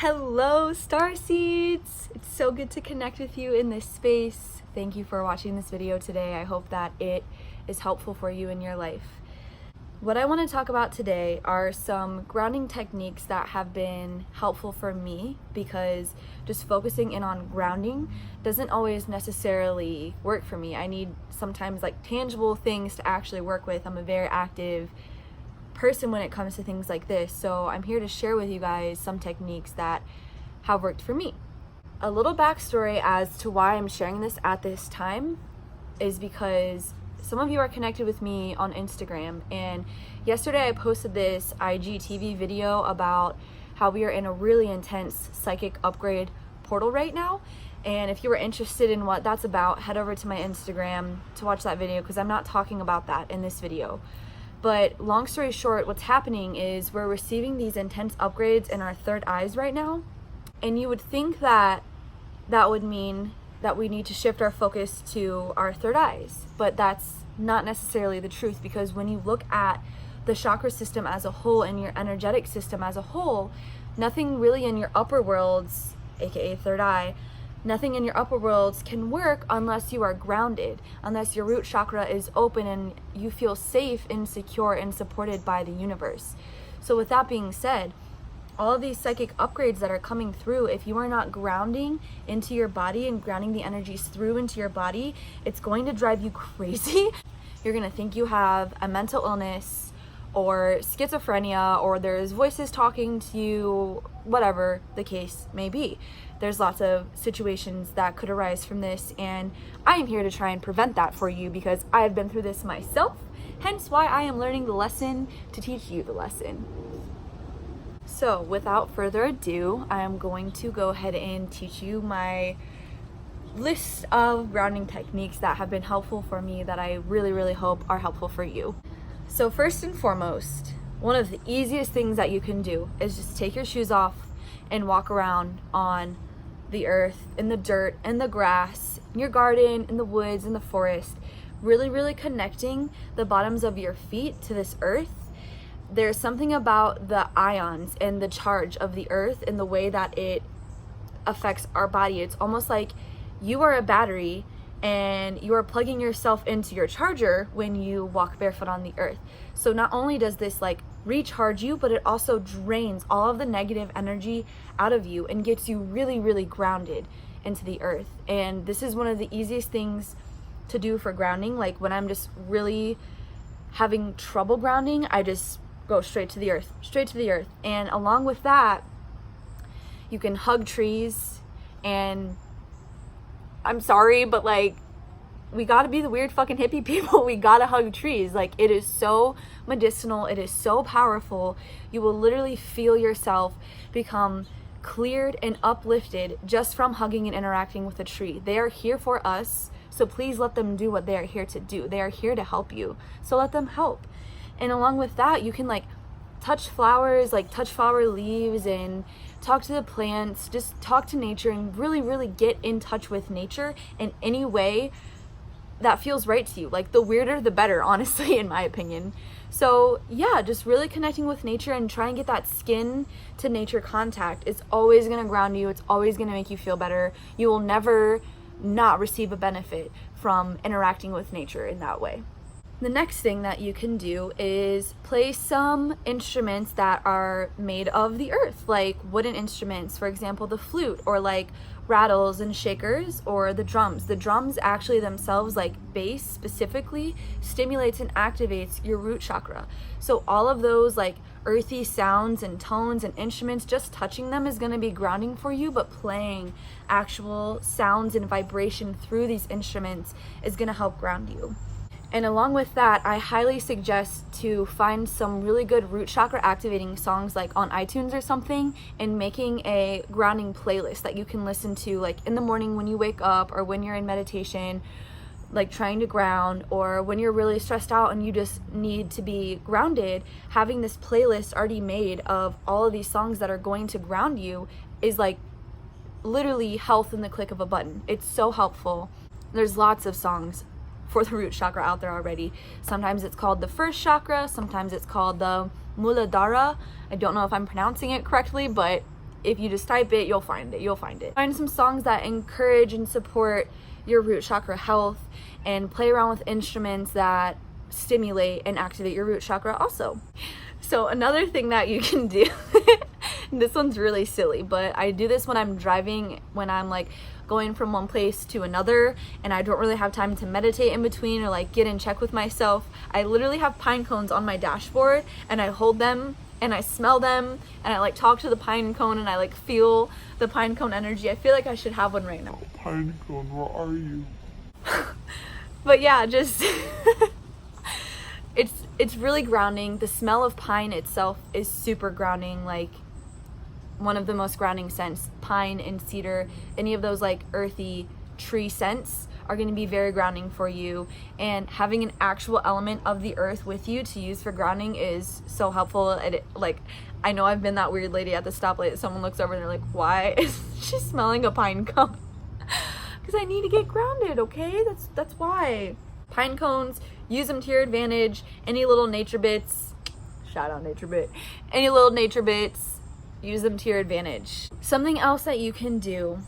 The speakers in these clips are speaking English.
Hello, Starseeds! It's so good to connect with you in this space. Thank you for watching this video today. I hope that it is helpful for you in your life. What I want to talk about today are some grounding techniques that have been helpful for me, because just focusing in on grounding doesn't always necessarily work for me. I need sometimes like tangible things to actually work with. I'm a very active person when it comes to things like this, so I'm here to share with you guys some techniques that have worked for me. A little backstory as to why I'm sharing this at this time is because some of you are connected with me on Instagram, and yesterday I posted this IGTV video about how we are in a really intense psychic upgrade portal right now. And if you were interested in what that's about, head over to my Instagram to watch that video, because I'm not talking about that in this video. But long story short, what's happening is we're receiving these intense upgrades in our third eyes right now. And you would think that that would mean that we need to shift our focus to our third eyes. But that's not necessarily the truth, because when you look at the chakra system as a whole and your energetic system as a whole, nothing really in your upper worlds, aka third eye, nothing in your upper worlds can work unless you are grounded, unless your root chakra is open and you feel safe and secure and supported by the universe. So with that being said, all of these psychic upgrades that are coming through, if you are not grounding into your body and grounding the energies through into your body, it's going to drive you crazy. You're going to think you have a mental illness or schizophrenia, or there's voices talking to you, whatever the case may be. There's lots of situations that could arise from this, and I am here to try and prevent that for you, because I have been through this myself, hence why I am learning the lesson to teach you the lesson. So without further ado, I am going to go ahead and teach you my list of grounding techniques that have been helpful for me, that I really hope are helpful for you. So first and foremost, one of the easiest things that you can do is just take your shoes off and walk around on the earth, in the dirt, in the grass, in your garden, in the woods, in the forest, really connecting the bottoms of your feet to this earth. There's something about the ions and the charge of the earth and the way that it affects our body. It's almost like you are a battery and you are plugging yourself into your charger when you walk barefoot on the earth. So not only does this like recharge you, but it also drains all of the negative energy out of you and gets you really grounded into the earth. And this is one of the easiest things to do for grounding. Like when I'm just really having trouble grounding, I just go straight to the earth. And along with that, you can hug trees. And I'm sorry, but like, we gotta be the weird fucking hippie people. We gotta hug trees. Like, it is so medicinal. It is so powerful. You will literally feel yourself become cleared and uplifted just from hugging and interacting with a tree. They are here for us, so please let them do what they are here to do. They are here to help you, so let them help. And along with that, you can like touch flowers, like touch flower leaves, and talk to the plants, just talk to nature, and really get in touch with nature in any way that feels right to you. Like, the weirder the better, honestly, in my opinion. So yeah, just really connecting with nature and try and get that skin to nature contact. It's always going to ground you. It's always going to make you feel better. You will never not receive a benefit from interacting with nature in that way. The next thing that you can do is play some instruments that are made of the earth, like wooden instruments, for example, the flute, or like rattles and shakers, or the drums. The drums actually themselves, like bass specifically, stimulates and activates your root chakra. So all of those like earthy sounds and tones and instruments, just touching them is going to be grounding for you, but playing actual sounds and vibration through these instruments is going to help ground you. And along with that, I highly suggest to find some really good root chakra activating songs, like on iTunes or something, and making a grounding playlist that you can listen to like in the morning when you wake up, or when you're in meditation, like trying to ground, or when you're really stressed out and you just need to be grounded. Having this playlist already made of all of these songs that are going to ground you is like literally health in the click of a button. It's so helpful. There's lots of songs for the root chakra out there already. Sometimes it's called the first chakra, sometimes it's called the Muladhara. I don't know if I'm pronouncing it correctly, but if you just type it, you'll find it. Find some songs that encourage and support your root chakra health, and play around with instruments that stimulate and activate your root chakra also. So another thing that you can do, this one's really silly, but I do this when I'm driving, when I'm like going from one place to another and I don't really have time to meditate in between or like get in check with myself. I literally have pine cones on my dashboard and I hold them and I smell them and I like talk to the pine cone and I like feel the pine cone energy. I feel like I should have one right now. Pine cone, where are you? But yeah, just it's really grounding. The smell of pine itself is super grounding, like one of the most grounding scents. Pine and cedar, any of those like earthy tree scents are going to be very grounding for you, and having an actual element of the earth with you to use for grounding is so helpful. And like, I know I've been that weird lady at the stoplight that someone looks over and they're like, why is she smelling a pine cone? Because I need to get grounded, okay? That's why. Pine cones, use them to your advantage. Any little nature bits, shout out nature bit, any little nature bits, use them to your advantage. Something else that you can do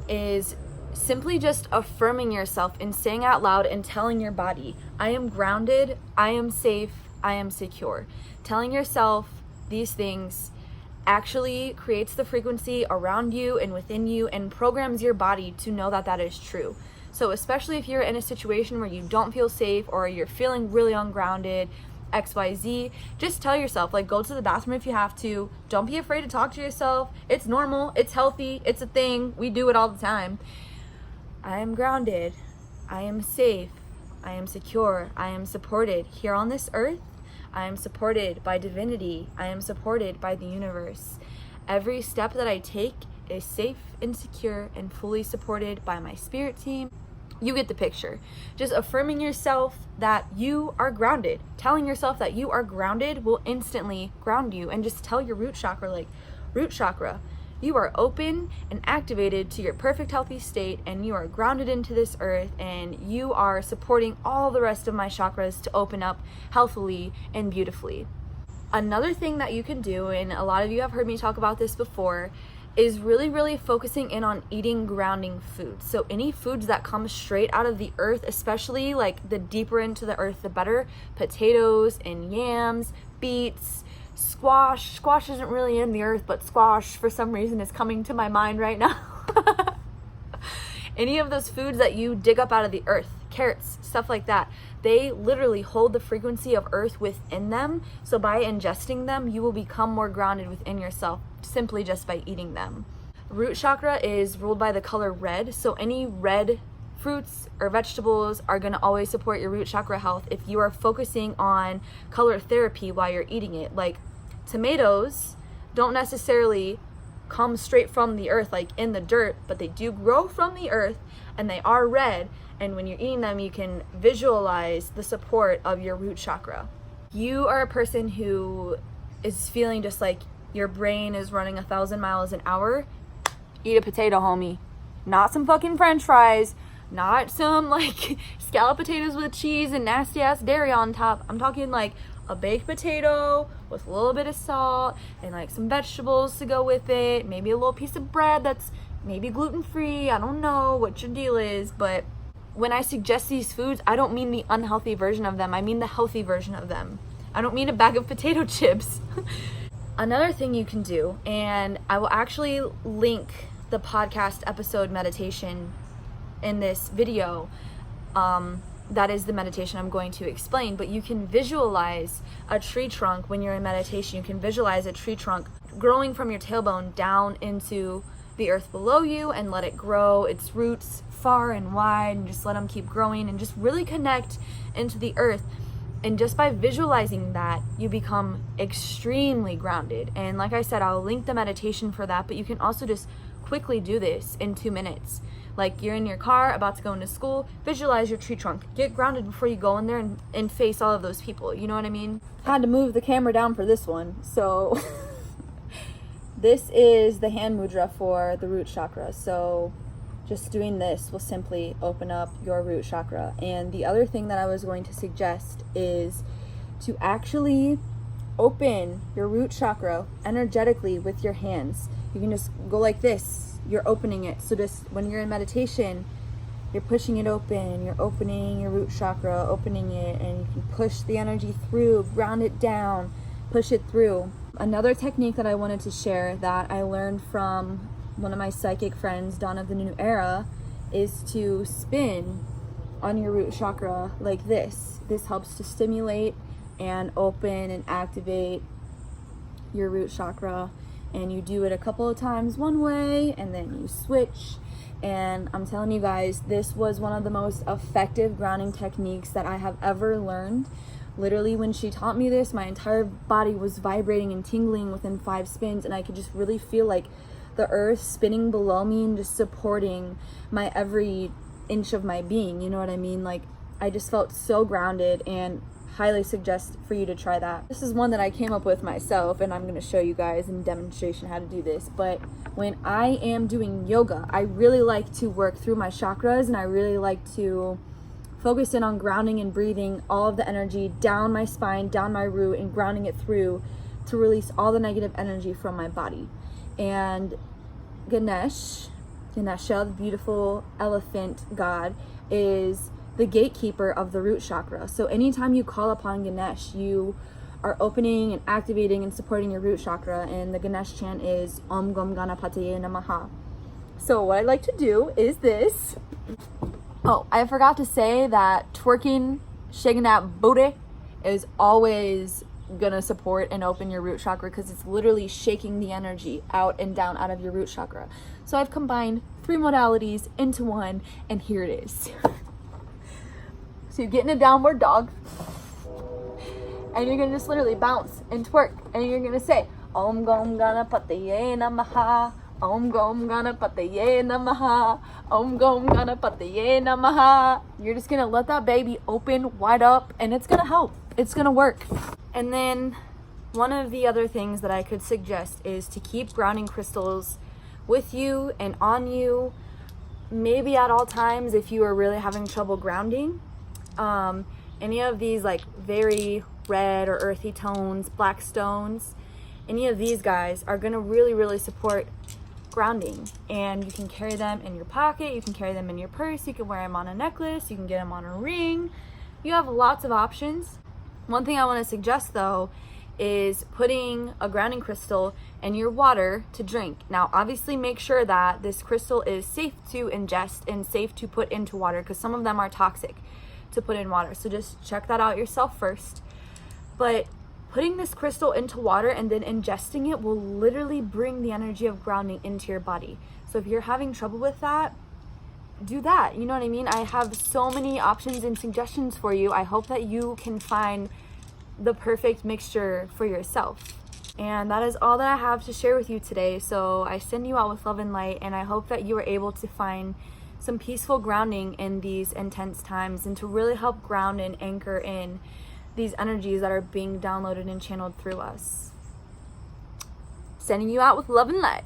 is simply just affirming yourself and saying out loud and telling your body, I am grounded, I am safe, I am secure. Telling yourself these things actually creates the frequency around you and within you and programs your body to know that that is true. So especially if you're in a situation where you don't feel safe or you're feeling really ungrounded, XYZ, just tell yourself, like, go to the bathroom if you have to. Don't be afraid to talk to yourself. It's normal, it's healthy, it's a thing. We do it all the time. I am grounded, I am safe, I am secure, I am supported here on this earth. I am supported by divinity. I am supported by the universe. Every step that I take is safe and secure and fully supported by my spirit team. You get the picture. Just affirming yourself that you are grounded. Telling yourself that you are grounded will instantly ground you. And just tell your root chakra, like, root chakra, you are open and activated to your perfect healthy state, and you are grounded into this earth, and you are supporting all the rest of my chakras to open up healthily and beautifully. Another thing that you can do, and a lot of you have heard me talk about this before, is really focusing in on eating grounding foods. So any foods that come straight out of the earth, especially like the deeper into the earth the better. Potatoes and yams, beets, squash isn't really in the earth, but squash for some reason is coming to my mind right now. Any of those foods that you dig up out of the earth, carrots, stuff like that, they literally hold the frequency of earth within them. So by ingesting them, you will become more grounded within yourself simply just by eating them. Root chakra is ruled by the color red, so any red fruits or vegetables are going to always support your root chakra health if you are focusing on color therapy while you're eating it. Like tomatoes don't necessarily come straight from the earth, like in the dirt, but they do grow from the earth and they are red. And when you're eating them, you can visualize the support of your root chakra. You are a person who is feeling just like your brain is running 1,000 miles an hour. Eat a potato, homie. Not some fucking french fries. Not some like scalloped potatoes with cheese and nasty ass dairy on top. I'm talking like a baked potato with a little bit of salt and like some vegetables to go with it. Maybe a little piece of bread that's maybe gluten-free. I don't know what your deal is, but when I suggest these foods, I don't mean the unhealthy version of them. I mean the healthy version of them. I don't mean a bag of potato chips. Another thing you can do, and I will actually link the podcast episode meditation in this video, that is the meditation I'm going to explain, but you can visualize a tree trunk when you're in meditation. You can visualize a tree trunk growing from your tailbone down into the earth below you and let it grow its roots far and wide and just let them keep growing and just really connect into the earth. And just by visualizing that, you become extremely grounded. And like I said, I'll link the meditation for that, but you can also just quickly do this in 2 minutes. Like you're in your car about to go into school, visualize your tree trunk. Get grounded before you go in there and face all of those people. You know what I mean? I had to move the camera down for this one. So this is the hand mudra for the root chakra. So just doing this will simply open up your root chakra. And the other thing that I was going to suggest is to actually open your root chakra energetically with your hands. You can just go like this. You're opening it. So just when you're in meditation, you're pushing it open. You're opening your root chakra, opening it, and you can push the energy through, ground it down, push it through. Another technique that I wanted to share that I learned from one of my psychic friends, Dawn of the New Era, is to spin on your root chakra like this. This helps to stimulate and open and activate your root chakra. And you do it a couple of times one way and then you switch. And I'm telling you guys, this was one of the most effective grounding techniques that I have ever learned. Literally, when she taught me this, my entire body was vibrating and tingling within 5 spins, and I could just really feel like the earth spinning below me and just supporting my every inch of my being. You know what I mean? Like, I just felt so grounded, and highly suggest for you to try that. This is one that I came up with myself, and I'm going to show you guys in demonstration how to do this. But when I am doing yoga, I really like to work through my chakras, and I really like to focus in on grounding and breathing all of the energy down my spine, down my root, and grounding it through to release all the negative energy from my body. And Ganesha, the beautiful elephant god, is the gatekeeper of the root chakra. So anytime you call upon Ganesh, you are opening and activating and supporting your root chakra, and the Ganesh chant is Om Gom Ganapataye Namaha. So what I like to do is this. Oh, I forgot to say that twerking, shaking that booty is always gonna support and open your root chakra, because it's literally shaking the energy out and down out of your root chakra. So I've combined 3 modalities into one, and here it is. So you get in a downward dog, and you're gonna just literally bounce and twerk, and you're gonna say Om Gom Ganapataye Namaha, Om Gom Ganapataye Namaha, Om Gom Ganapataye Namaha. You're just gonna let that baby open wide up, and it's gonna help. It's gonna work. And then one of the other things that I could suggest is to keep grounding crystals with you and on you, maybe at all times if you are really having trouble grounding. Any of these like very red or earthy tones, black stones, any of these guys are gonna really support grounding. And you can carry them in your pocket, you can carry them in your purse, you can wear them on a necklace, you can get them on a ring. You have lots of options. One thing I want to suggest though is putting a grounding crystal in your water to drink. Now obviously make sure that this crystal is safe to ingest and safe to put into water, because some of them are toxic to put in water. So just check that out yourself first. But putting this crystal into water and then ingesting it will literally bring the energy of grounding into your body. So if you're having trouble with that, do that. You know what I mean? I have so many options and suggestions for you. I hope that you can find the perfect mixture for yourself. And that is all that I have to share with you today. So I send you out with love and light, and I hope that you are able to find some peaceful grounding in these intense times, and to really help ground and anchor in these energies that are being downloaded and channeled through us. Sending you out with love and light.